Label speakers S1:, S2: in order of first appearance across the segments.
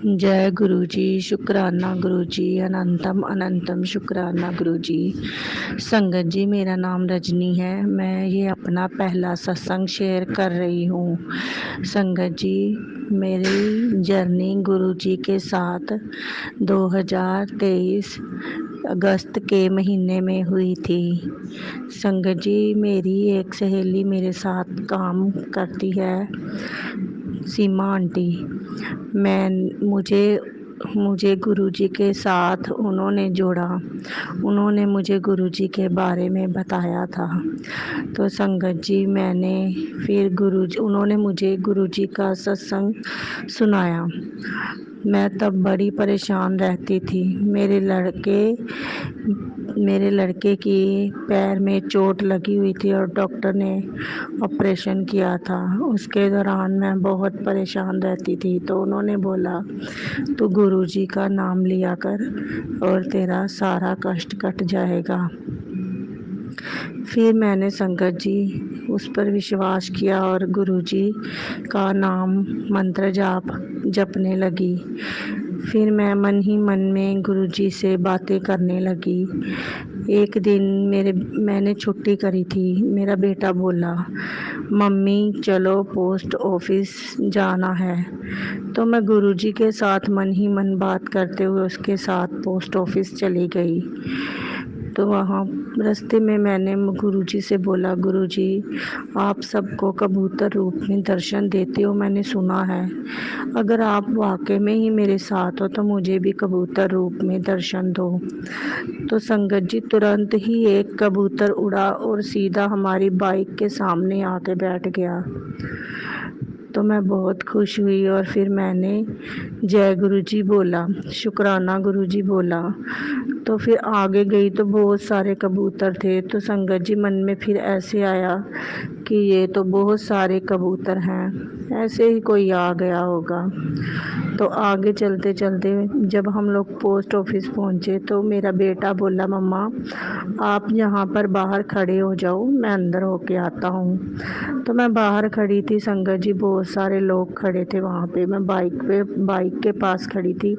S1: जय गुरु जी। शुक्राना गुरु जी। अनंतम अनंतम शुक्राना गुरु जी। संगत जी, मेरा नाम रजनी है। मैं ये अपना पहला सत्संग शेयर कर रही हूँ। संगत जी, मेरी जर्नी गुरु जी के साथ 2023 अगस्त के महीने में हुई थी। संगत जी, मेरी एक सहेली मेरे साथ काम करती है, सीमा आंटी। मैं मुझे मुझे गुरुजी के साथ उन्होंने जोड़ा। उन्होंने मुझे गुरुजी के बारे में बताया था। तो संगत जी, मैंने फिर गुरुजी उन्होंने मुझे गुरुजी का सत्संग सुनाया। मैं तब बड़ी परेशान रहती थी। मेरे लड़के की पैर में चोट लगी हुई थी और डॉक्टर ने ऑपरेशन किया था। उसके दौरान मैं बहुत परेशान रहती थी। तो उन्होंने बोला, तू गुरुजी का नाम लिया कर और तेरा सारा कष्ट कट जाएगा। फिर मैंने संगत जी उस पर विश्वास किया और गुरुजी का नाम मंत्र जाप जपने लगी। फिर मैं मन ही मन में गुरुजी से बातें करने लगी। एक दिन मैंने छुट्टी करी थी। मेरा बेटा बोला, मम्मी चलो पोस्ट ऑफिस जाना है। तो मैं गुरुजी के साथ मन ही मन बात करते हुए उसके साथ पोस्ट ऑफिस चली गई। तो वहाँ रास्ते में मैंने गुरुजी से बोला, गुरुजी आप सबको कबूतर रूप में दर्शन देते हो, मैंने सुना है। अगर आप वाकई में ही मेरे साथ हो तो मुझे भी कबूतर रूप में दर्शन दो। तो संगत जी, तुरंत ही एक कबूतर उड़ा और सीधा हमारी बाइक के सामने आके बैठ गया। तो मैं बहुत खुश हुई और फिर मैंने जय गुरुजी बोला, शुक्राना गुरुजी बोला। तो फिर आगे गई तो बहुत सारे कबूतर थे। तो संगत जी, मन में फिर ऐसे आया कि ये तो बहुत सारे कबूतर हैं, ऐसे ही कोई आ गया होगा। तो आगे चलते चलते जब हम लोग पोस्ट ऑफिस पहुंचे तो मेरा बेटा बोला, मम्मा आप यहाँ पर बाहर खड़े हो जाओ, मैं अंदर होके आता हूँ। तो मैं बाहर खड़ी थी। संगत जी, बहुत सारे लोग खड़े थे वहाँ पे। मैं बाइक के पास खड़ी थी।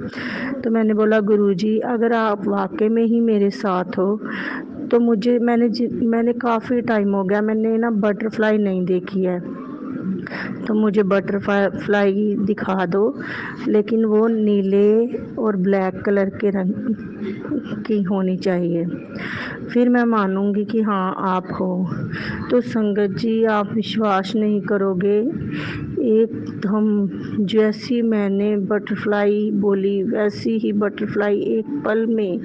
S1: तो मैंने बोला, गुरुजी अगर आप वाकई में ही मेरे साथ हो तो मैंने काफ़ी टाइम हो गया, मैंने ना बटरफ्लाई नहीं देखी है, तो मुझे बटरफ्लाई दिखा दो, लेकिन वो नीले और ब्लैक कलर के रंग की होनी चाहिए, फिर मैं मानूंगी कि हाँ आप हो। तो संगत जी, आप विश्वास नहीं करोगे, एकदम जैसी मैंने बटरफ्लाई बोली वैसी ही बटरफ्लाई एक पल में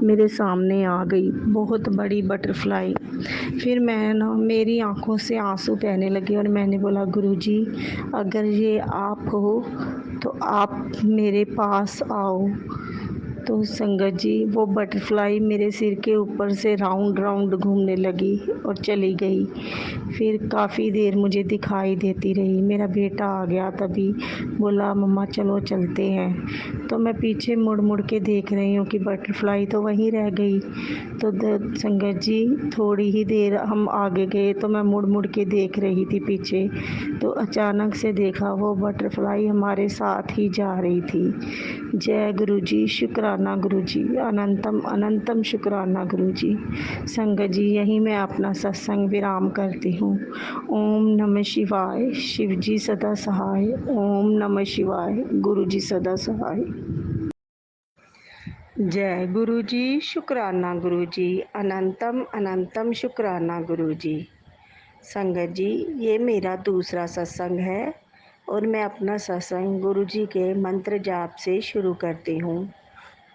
S1: मेरे सामने आ गई, बहुत बड़ी बटरफ्लाई। फिर मैं ना मेरी आंखों से आंसू बहने लगे और मैंने बोला, गुरुजी अगर ये आप हो तो आप मेरे पास आओ। तो संगत जी, वो बटरफ्लाई मेरे सिर के ऊपर से राउंड राउंड घूमने लगी और चली गई। फिर काफ़ी देर मुझे दिखाई देती रही। मेरा बेटा आ गया तभी, बोला मम्मा चलो चलते हैं। तो मैं पीछे मुड़ मुड़ के देख रही हूँ कि बटरफ्लाई तो वहीं रह गई। तो संगत जी, थोड़ी ही देर हम आगे गए तो मैं मुड़ मुड़ के देख रही थी पीछे। तो अचानक से देखा वो बटरफ्लाई हमारे साथ ही जा रही थी। जय गुरु जी। शुक्राना गुरु जी। अनंतम अनंतम शुक्राना गुरु जी। संगत जी, यहीं मैं अपना सत्संग विराम करती हूँ। ओम नमः शिवाय। शिव जी सदा सहाय। ओम नमः शिवाय। गुरु जी सदा सहाय। जय गुरु जी। शुक्राना गुरु जी। अनंतम अनंतम शुक्राना गुरु जी। संगत जी, ये मेरा दूसरा सत्संग है और मैं अपना सत्संग गुरु जी के मंत्र जाप से शुरू करती हूँ।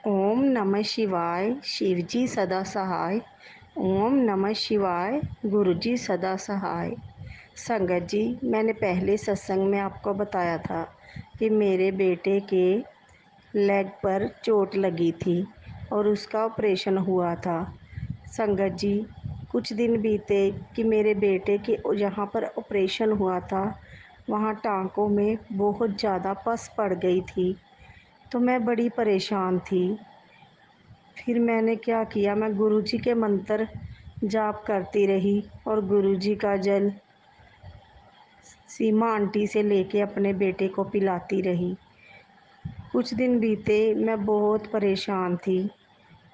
S1: ओम नमः शिवाय। शिव जी सदा सहाय। ओम नमः शिवाय। गुरु जी सदा सहाय। संगत जी, मैंने पहले सत्संग में आपको बताया था कि मेरे बेटे के लेग पर चोट लगी थी और उसका ऑपरेशन हुआ था। संगत जी, कुछ दिन बीते कि मेरे बेटे के जहाँ पर ऑपरेशन हुआ था वहाँ टाँकों में बहुत ज़्यादा पस पड़ गई थी। तो मैं बड़ी परेशान थी। फिर मैंने क्या किया, मैं गुरुजी के मंत्र जाप करती रही और गुरुजी का जल सीमा आंटी से लेके अपने बेटे को पिलाती रही। कुछ दिन बीते, मैं बहुत परेशान थी।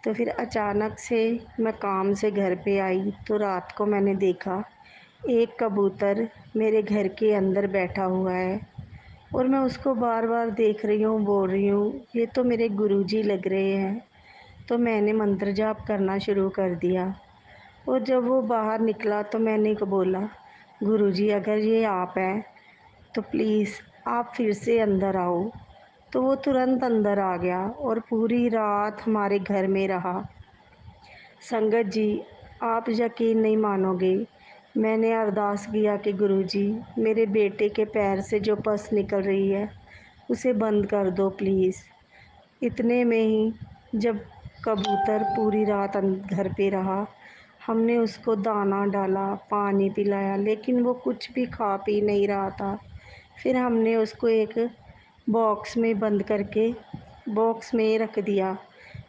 S1: तो फिर अचानक से मैं काम से घर पे आई तो रात को मैंने देखा एक कबूतर मेरे घर के अंदर बैठा हुआ है और मैं उसको बार-बार देख रही हूँ, बोल रही हूँ, ये तो मेरे गुरुजी लग रहे हैं। तो मैंने मंत्र जाप करना शुरू कर दिया और जब वो बाहर निकला तो मैंने को बोला, गुरुजी अगर ये आप हैं तो प्लीज़ आप फिर से अंदर आओ। तो वो तुरंत अंदर आ गया और पूरी रात हमारे घर में रहा। संगत जी, आप यकीन नहीं मानोगे, मैंने अरदास किया कि गुरुजी मेरे बेटे के पैर से जो पस निकल रही है उसे बंद कर दो प्लीज़। इतने में ही जब कबूतर पूरी रात घर पे रहा, हमने उसको दाना डाला, पानी पिलाया, लेकिन वो कुछ भी खा पी नहीं रहा था। फिर हमने उसको एक बॉक्स में बंद करके बॉक्स में रख दिया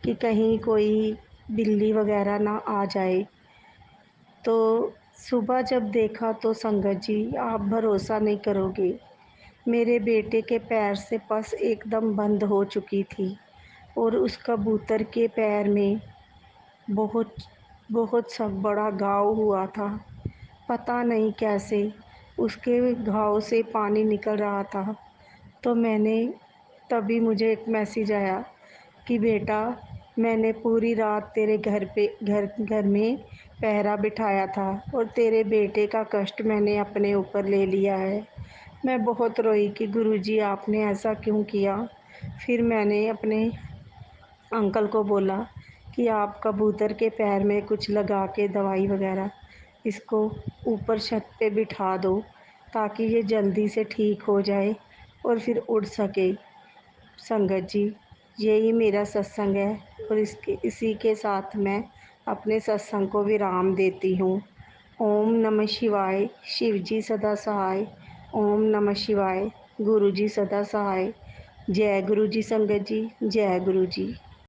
S1: कि कहीं कोई बिल्ली वगैरह ना आ जाए। तो सुबह जब देखा तो संगत जी आप भरोसा नहीं करोगे, मेरे बेटे के पैर से पस एकदम बंद हो चुकी थी और उस कबूतर के पैर में बहुत बहुत सा बड़ा घाव हुआ था। पता नहीं कैसे उसके घाव से पानी निकल रहा था। तो तभी मुझे एक मैसेज आया कि बेटा मैंने पूरी रात तेरे घर में पहरा बिठाया था और तेरे बेटे का कष्ट मैंने अपने ऊपर ले लिया है। मैं बहुत रोई कि गुरुजी आपने ऐसा क्यों किया। फिर मैंने अपने अंकल को बोला कि आप कबूतर के पैर में कुछ लगा के दवाई वगैरह इसको ऊपर छत पे बिठा दो ताकि ये जल्दी से ठीक हो जाए और फिर उड़ सके। संगत जी, यही मेरा सत्संग है और इसी के साथ मैं अपने सत्संग को विराम देती हूँ। ओम नमः शिवाय, शिव जी सदा सहाय। ओम नमः शिवाय, गुरु जी सदा सहाय। जय गुरु जी संगत जी, जय गुरु जी।